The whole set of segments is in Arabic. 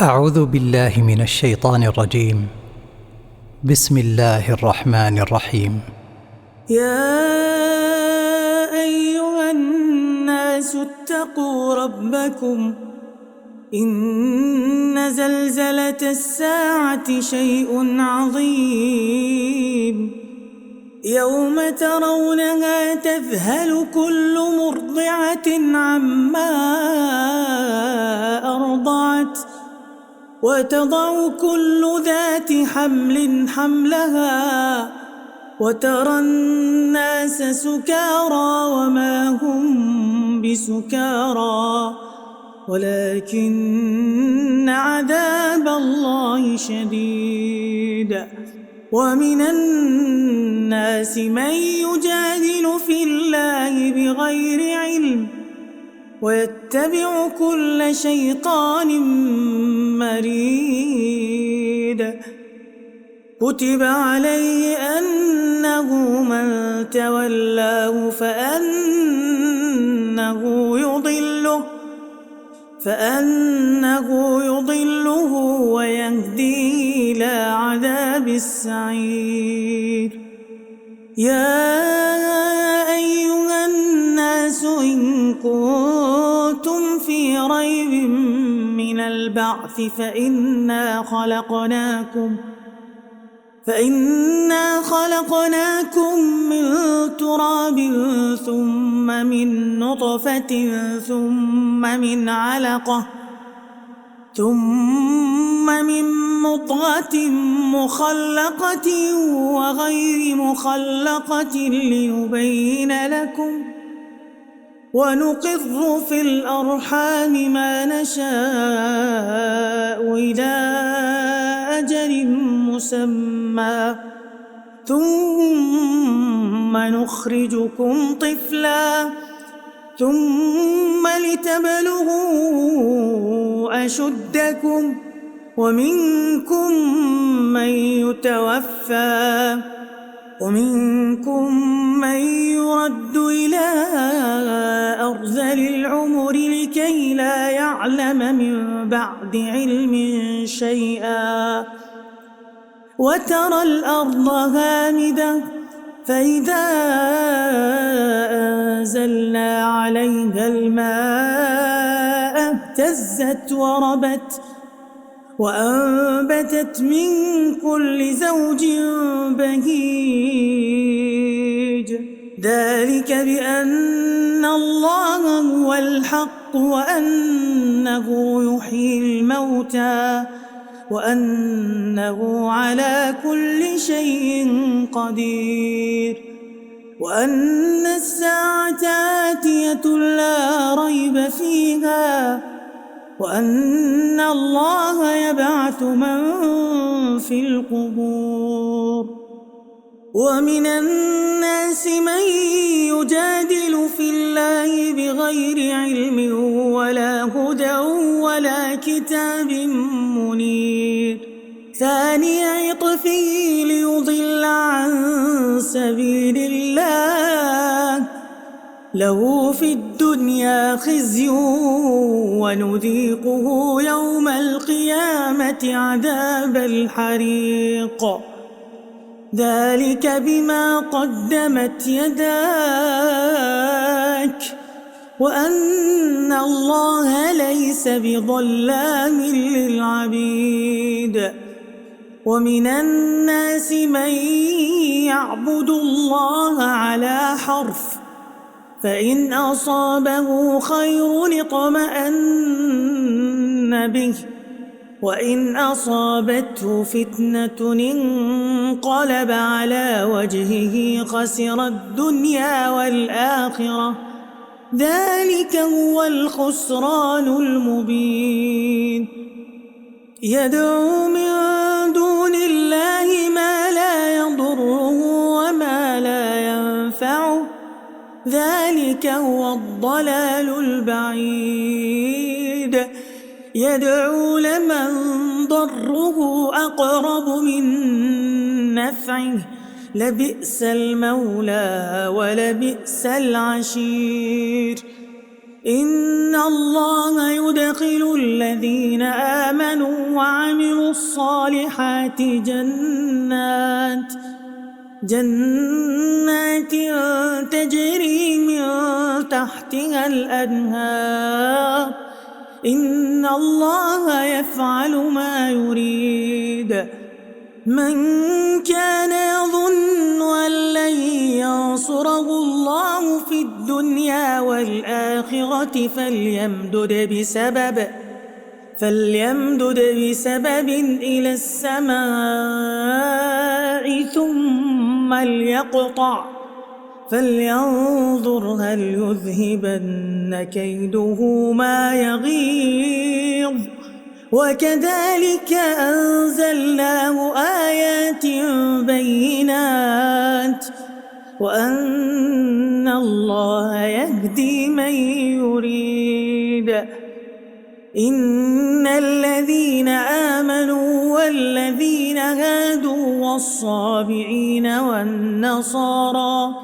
أعوذ بالله من الشيطان الرجيم. بسم الله الرحمن الرحيم. يا أيها الناس اتقوا ربكم إن زلزلة الساعة شيء عظيم يوم ترونها تذهل كل مرضعة عما أرضعت وتضع كل ذات حمل حملها وترى الناس سكارى وما هم بسكارى ولكن عذاب الله شديد. ومن الناس من يجادل في الله بغير علم ويتبع كل شيطان مريد. كتب عليه أنه من تولاه فأنه يضله ويهديه إلى عذاب السعير. يا أيها الناس إن كنتم في ريب من البعث فإنا خلقناكم من تراب ثم من نطفة ثم من علقة ثم من مضغة مخلقة وغير مخلقة لنبين لكم ونقر في الأرحام ما نشاء إلى أجل مسمى ثم نخرجكم طفلا ثم لتبلغوا أشدكم ومنكم من يتوفى ومنكم من يرد إلى أرذل العمر لكي لا يعلم من بعد علم شيئا. وترى الأرض هامدة فإذا أنزلنا عليها الماء اهتزت وربت وأنبتت من كل زوج بهيج. ذلك بأن الله هو الحق وأنه يحيي الموتى وأنه على كل شيء قدير وأن الساعة آتية لا ريب فيها وأن الله يبعث من في القبور. ومن الناس من يجادل في الله بغير علم ولا هدى ولا كتاب منير. ثاني عطفه ليضل عن سبيل الله له في الدنيا خزي ونذيقه يوم القيامة عذاب الحريق. ذلك بما قدمت يداك وأن الله ليس بظلام للعبيد. ومن الناس من يعبد الله على حرف فإن أصابه خير اطمأن به وإن أصابته فتنة انقلب على وجهه خسر الدنيا والآخرة. ذلك هو الخسران المبين. يدعو من دون الله ما لا يضره وما لا ينفعه ذلك هو الضلال البعيد. يدعو لمن ضره أقرب من نفعه لبئس المولى ولبئس العشير. إن الله يدخل الذين آمنوا وعملوا الصالحات جنات تجري من تحتها الأنهار إن الله يفعل ما يريد من كان يظن أن لن ينصره الله في الدنيا والآخرة فليمدد بسبب إلى السماء ثم ليقطع فلينظر هل يذهبن كيده ما يغيظ وكذلك أنزلناه آيات بينات وأن الله يهدي من يريد إن الذين آمنوا والذين هادوا والصابئين والنصارى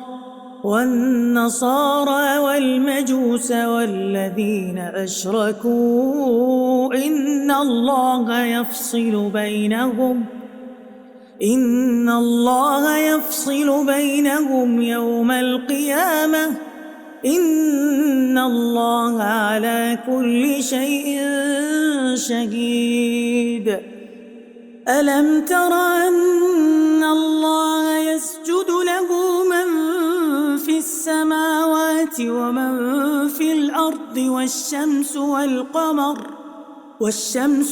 والمجوس والذين أشركوا إن الله يفصل بينهم يوم القيامة إن الله على كل شيء شهيد ألم تر أن الله يسجد له من في السماوات ومن في الأرض والشمس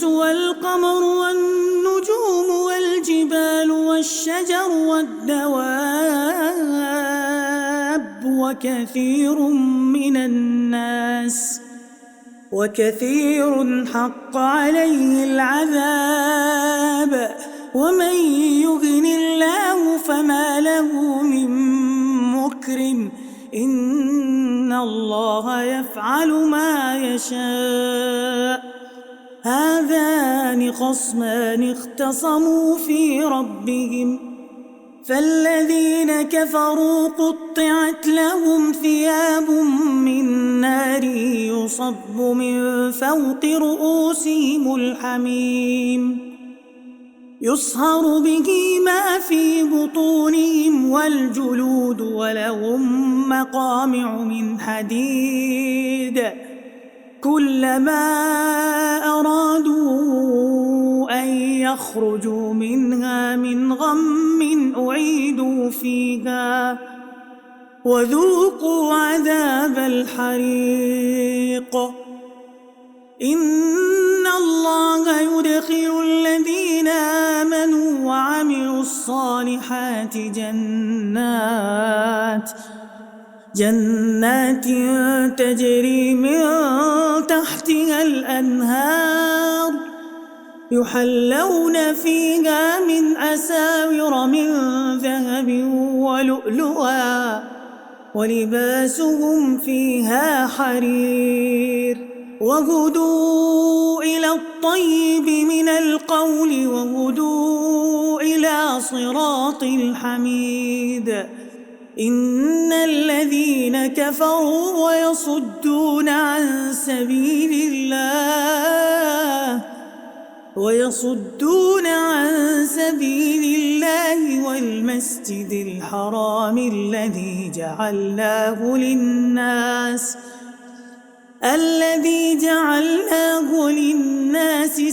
والقمر والنجوم والجبال والشجر والدواب وكثير حق عليه العذاب ومن يهن الله فما له من مكرم إن الله يفعل ما يشاء هذان خصمان اختصموا في ربهم فالذين كفروا قطعت لهم ثياب من نار يصب من فوق رؤوسهم الحميم يصهر به ما في بطونهم والجلود ولهم مقامع من حديد كلما أرادوا أن يخرجوا منها من غم أعيدوا فيها وذوقوا عذاب الحريق إن الله يدخل الذين آمنوا وعملوا الصالحات جنات تجري من تحتها الأنهار يحلون فيها من أساور من ذهب ولؤلؤا ولباسهم فيها حرير وهدوا إلى الطيب من القول وهدوا إلى صراط الحميد إن الذين كفروا ويصدون عن سبيل الله والمسجد الحرام الذي جعلناه للناس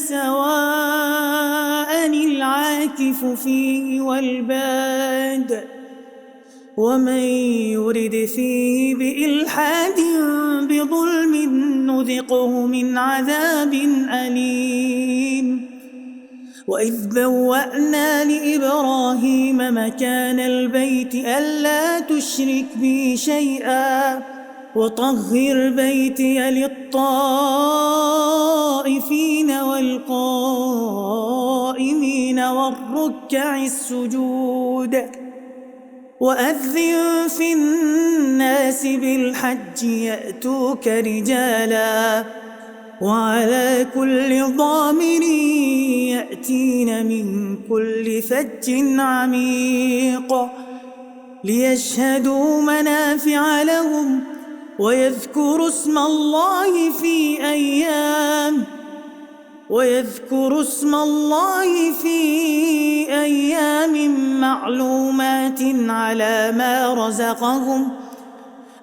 سواء العاكف فيه والباد ومن يرد فيه بإلحاد بظلم نذقه من عذاب أليم وإذ بوأنا لإبراهيم مكان البيت ألا تشرك بي شيئا وطهر بيتي للطائفين والقائمين والركع السجود وأذن في الناس بالحج يأتوك رجالا وعلى كل ضامر يأتين من كل فج عميق ليشهدوا منافع لهم ويذكر اسم الله في أيام معلومات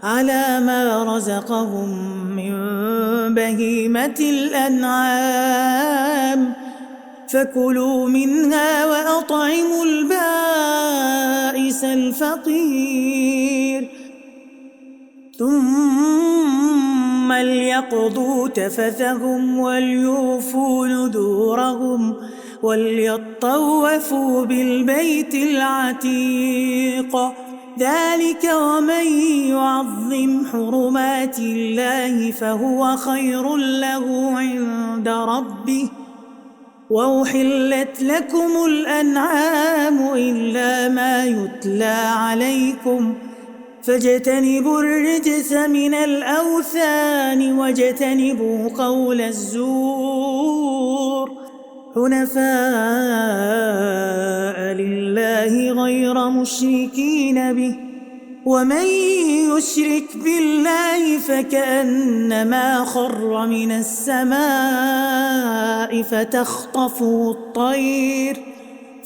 على ما رزقهم من بهيمة الأنعام فكلوا منها وأطعموا البائس الفقير ثم ليقضوا تفثهم وليوفوا نذورهم وليطوفوا بالبيت العتيق ذلك ومن يعظم حرمات الله فهو خير له عند ربه وأحلت لكم الأنعام إلا ما يتلى عليكم فاجتنبوا الرجس من الأوثان واجتنبوا قول الزور حنفاء لله غير مشركين به ومن يشرك بالله فكأنما خر من السماء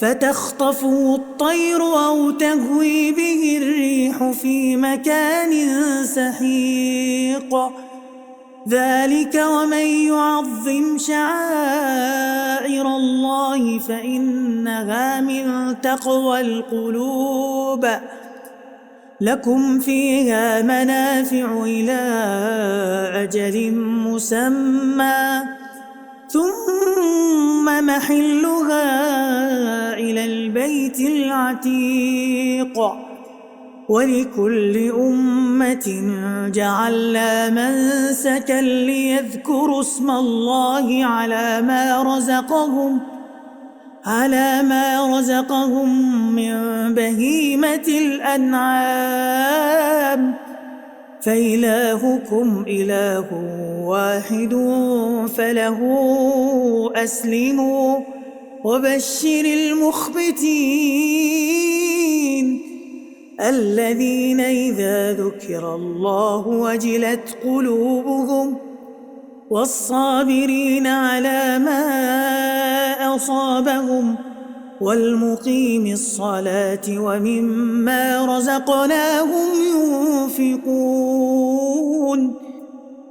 فتخطفه الطير أو تهوي به الريح في مكان سحيق ذلك ومن يعظم شعائر الله فإنها من تقوى القلوب لكم فيها منافع إلى أجل مسمى ثم محلها إلى البيت العتيق ولكل أمة جعلنا منسكا ليذكروا اسم الله على ما رزقهم من بهيمة الأنعام فإلهكم إله واحد فله أسلموا وبشر المخبتين الذين إذا ذكر الله وجلت قلوبهم والصابرين على ما أصابهم والمقيم الصلاة ومما رزقناهم ينفقون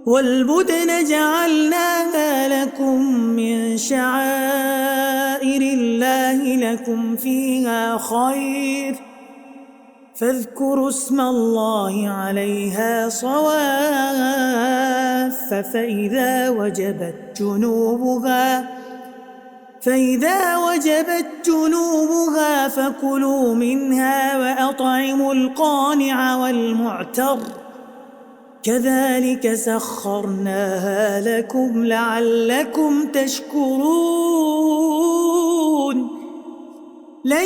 والبدن جعلناها لكم من شعائر الله لكم فيها خير فاذكروا اسم الله عليها صواف فإذا وجبت جنوبها فكلوا منها وأطعموا القانع والمعتر كذلك سخرناها لكم لعلكم تشكرون لن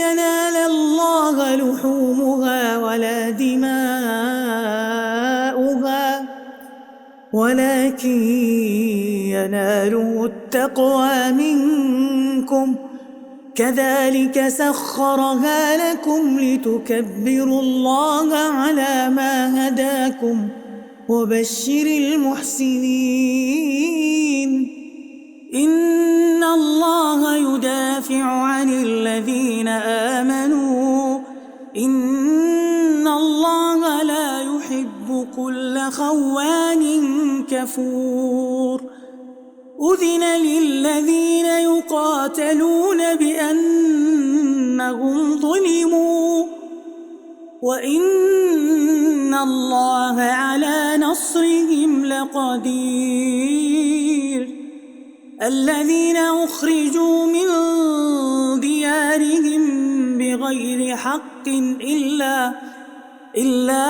ينال الله لحومها ولا دماؤها ولكن يناله التقوى منكم كذلك سخرها لكم لتكبروا الله على ما هداكم وبشر المحسنين إن الله يدافع عن الذين آمنوا إن الله لا يحب كل خوان كفور أذن للذين يقاتلون بأنهم ظلموا وإن الله على نصرهم لقدير الذين أخرجوا من ديارهم بغير حق إلا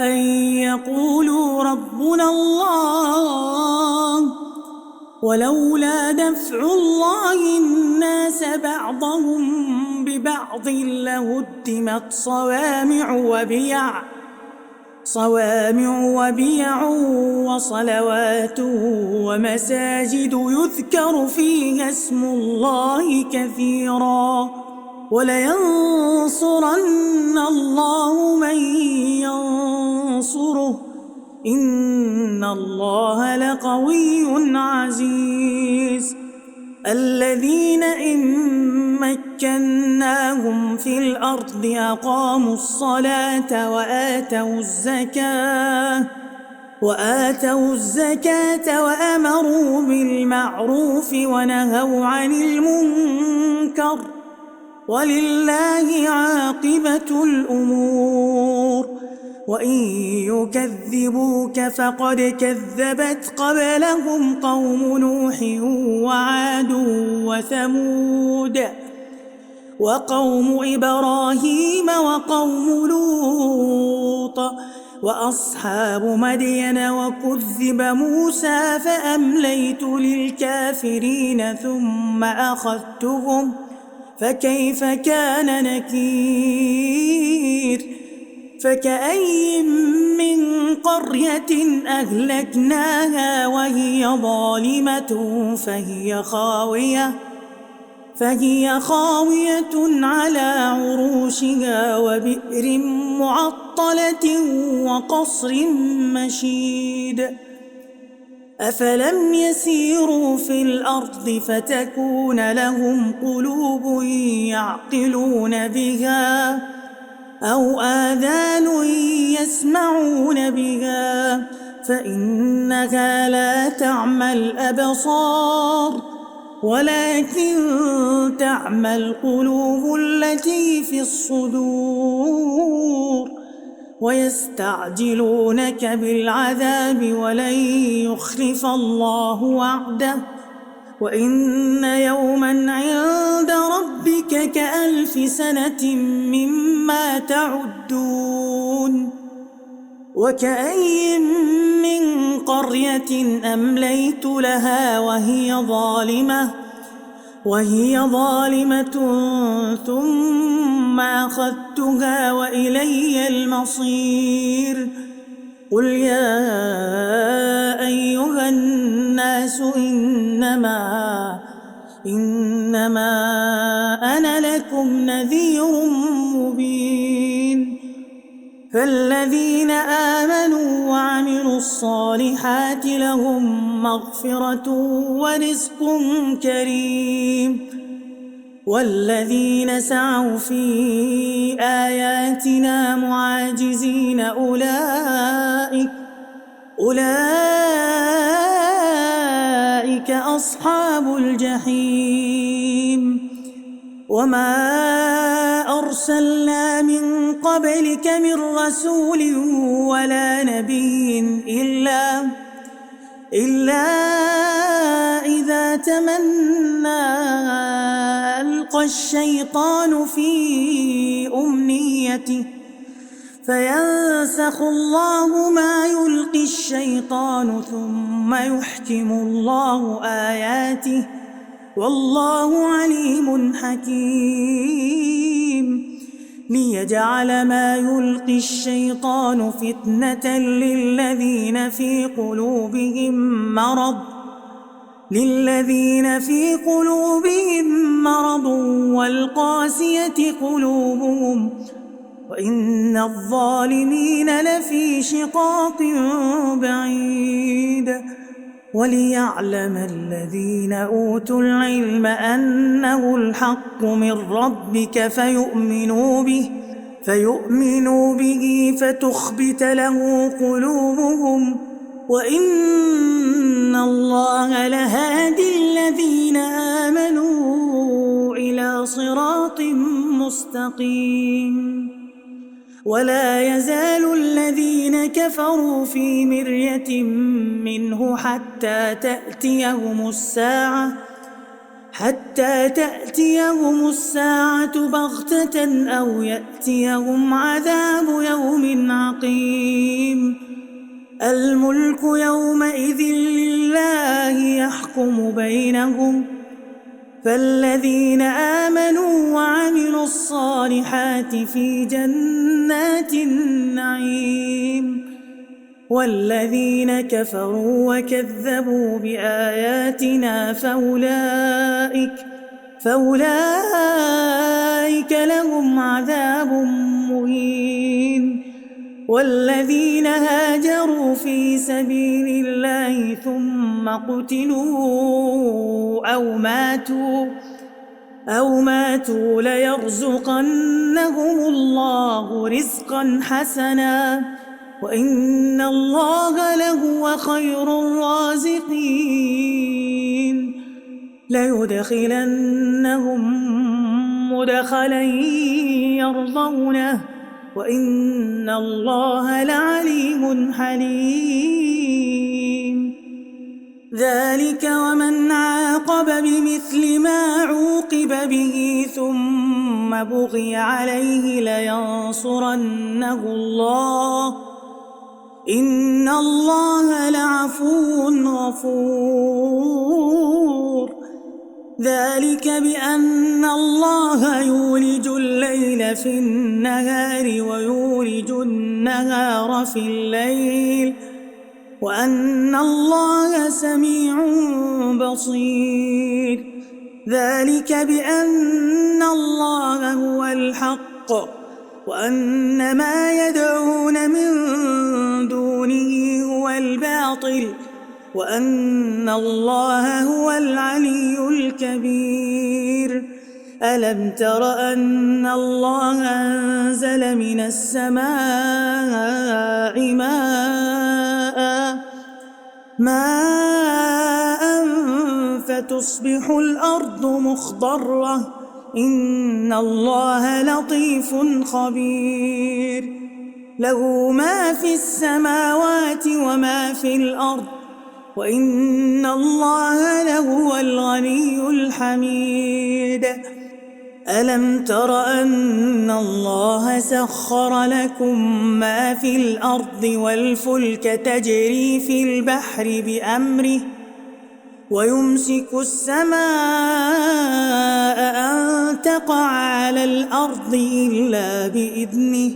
أن يقولوا ربنا الله ولولا دفع الله الناس بعضهم ببعض لهدمت صوامع وبيع وصلوات ومساجد يذكر فيها اسم الله كثيرا ولينصرن الله من ينصره إن الله لقوي عزيز الذين إن مكناهم في الأرض أقاموا الصلاة وآتوا الزكاة وأمروا بالمعروف ونهوا عن المنكر ولله عاقبة الأمور وإن يكذبوك فقد كذبت قبلهم قوم نوح وعاد وثمود وقوم إبراهيم وقوم لوط وأصحاب مدين وكذب موسى فأمليت للكافرين ثم أخذتهم فكيف كان نكير فكأي من قرية أهلكناها وهي ظالمة فهي خاوية على عروشها وبئر معطلة وقصر مشيد أفلم يسيروا في الأرض فتكون لهم قلوب يعقلون بها أو آذان يسمعون بها فإنها لا تعمى الأبصار ولكن تعمى القلوب التي في الصدور ويستعجلونك بالعذاب ولن يخلف الله وعده وإن يوما عند ربك كألف سنة مما تعدون وكأي من قرية أمليت لها وهي ظالمة ثم أخذتها وإلي المصير قل يا أيها الناس إنما أنا لكم نذير مبين فالذين آمنوا وعملوا الصالحات لهم مغفرة ورزق كريم والذين سعوا في آياتنا معاجزين أولئك أصحاب الجحيم وما أرسلنا من قبلك من رسول ولا نبي إلا إذا تمنى ألقى الشيطان في أمنيته فينسخ الله ما يلقي الشيطان ثم يحكم الله آياته والله عليم حكيم ليجعل ما يلقي الشيطان فتنة للذين في قلوبهم مرض والقاسية قلوبهم وإن الظالمين لفي شقاق بعيد وليعلم الذين أوتوا العلم أنه الحق من ربك فيؤمنوا به فتخبت له قلوبهم وإن الله لهادي الذين آمنوا إلى صراط مستقيم ولا يزال الذين كفروا في مرية منه حتى تأتيهم الساعة بغتة أو يأتيهم عذاب يوم عقيم الملك يومئذ لله يحكم بينهم فالذين آمنوا وعملوا الصالحات في جنات النعيم والذين كفروا وكذبوا بآياتنا فأولئك لهم عذاب مهين. والذين هاجروا في سبيل الله ثم قتلوا أو ماتوا ليرزقنهم الله رزقا حسنا وإن الله لهو خير الرازقين. ليدخلنهم مدخلا يرضونه وإن الله لعليم حليم. ذلك ومن عاقب بمثل ما عوقب به ثم بغي عليه لينصرنه الله إن الله لعفو غفور. ذلك بأن الله يولج الليل في النهار ويولج النهار في الليل وأن الله سميع بصير. ذلك بأن الله هو الحق وأن ما يدعون من دونه هو الباطل وأن الله هو العلي الكبير. ألم تر أن الله أنزل من السماء ماء فتصبح الأرض مخضرة إن الله لطيف خبير. له ما في السماوات وما في الأرض وإن الله لهو الغني الحميد. ألم تر أن الله سخر لكم ما في الأرض والفلك تجري في البحر بأمره ويمسك السماء أن تقع على الأرض إلا بإذنه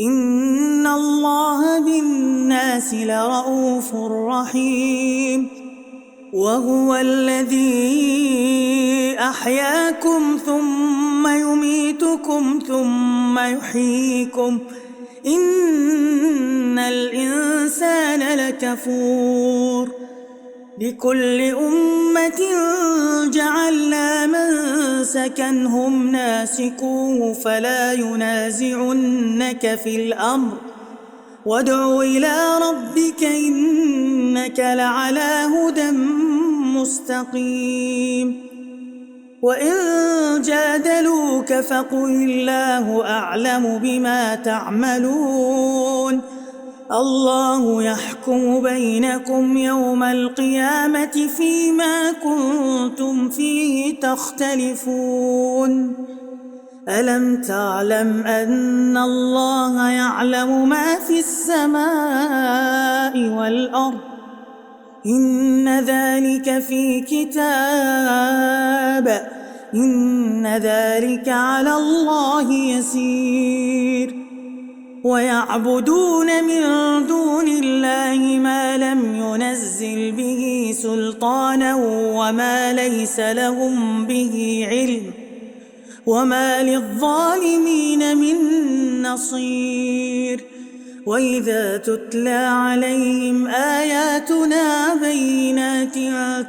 إن الله بالناس لرؤوف رحيم. وهو الذي أحياكم ثم يميتكم ثم يحييكم إن الإنسان لكفور. لكل أمة جعلنا منسكا هم ناسكوه فلا ينازعنك في الأمر وادع إلى ربك إنك لعلى هدى مستقيم. وإن جادلوك فقل الله أعلم بما تعملون الله يحكم بينكم يوم القيامة فيما كنتم فيه تختلفون. ألم تعلم أن الله يعلم ما في السماء والأرض إن ذلك في كتاب إن ذلك على الله يسير. ويعبدون من دون الله ما لم ينزل به سلطانا وما ليس لهم به علم وما للظالمين من نصير. وإذا تتلى عليهم آياتنا بينات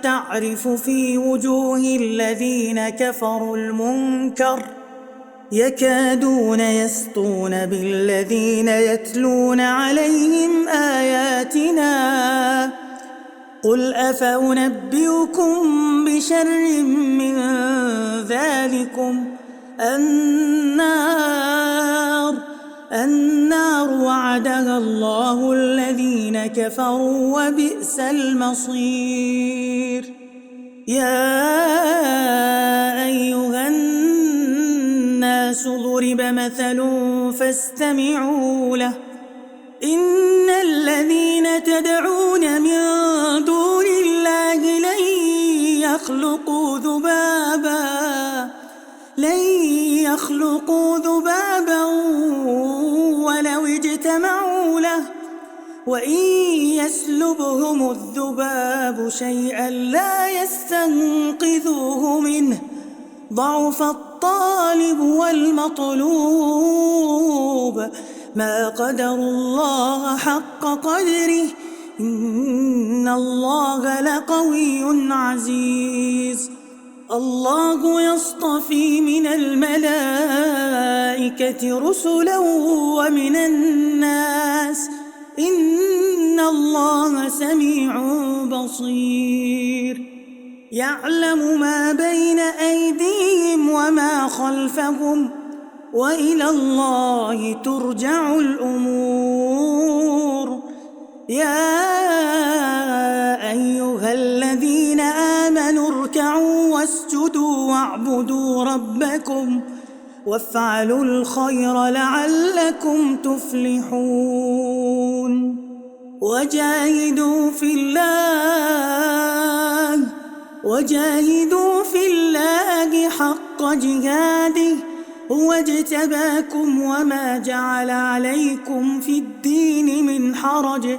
تعرف في وجوه الذين كفروا المنكر يكادون يسطون بالذين يتلون عليهم آياتنا قل أفأنبئكم بشر من ذلكم النار وعدها الله الذين كفروا وبئس المصير. يا أيها الناس ضرب مثل فاستمعوا له إن الذين تدعون من دون الله لن يخلقوا ذبابا ولو اجتمعوا له وإن يسلبهم الذباب شيئا لا يستنقذوه منه ضعف الطالب والمطلوب ما قدروا الله حق قدره إن الله لقوي عزيز الله يصطفي من الملائكة رسلا ومن الناس إن الله سميع بصير يعلم ما بين أيديهم وما خلفهم وإلى الله ترجع الأمور يا أيها الذين آمنوا اركعوا واسجدوا واعبدوا ربكم وافعلوا الخير لعلكم تفلحون وجاهدوا في الله حق جهاده هو اجتباكم وما جعل عليكم في الدين من حرج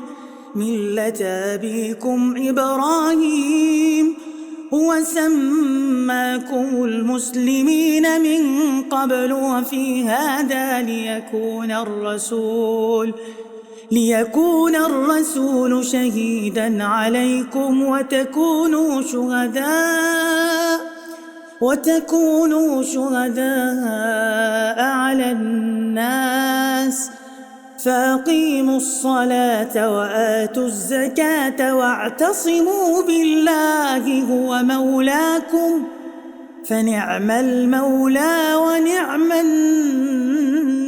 ملة أبيكم إبراهيم هو سماكم المسلمين من قبل وفي هذا ليكون الرسول شهيدا عليكم وتكونوا شهداء على الناس فأقيموا الصلاة وآتوا الزكاة واعتصموا بالله هو مولاكم فنعم المولى ونعم النصير.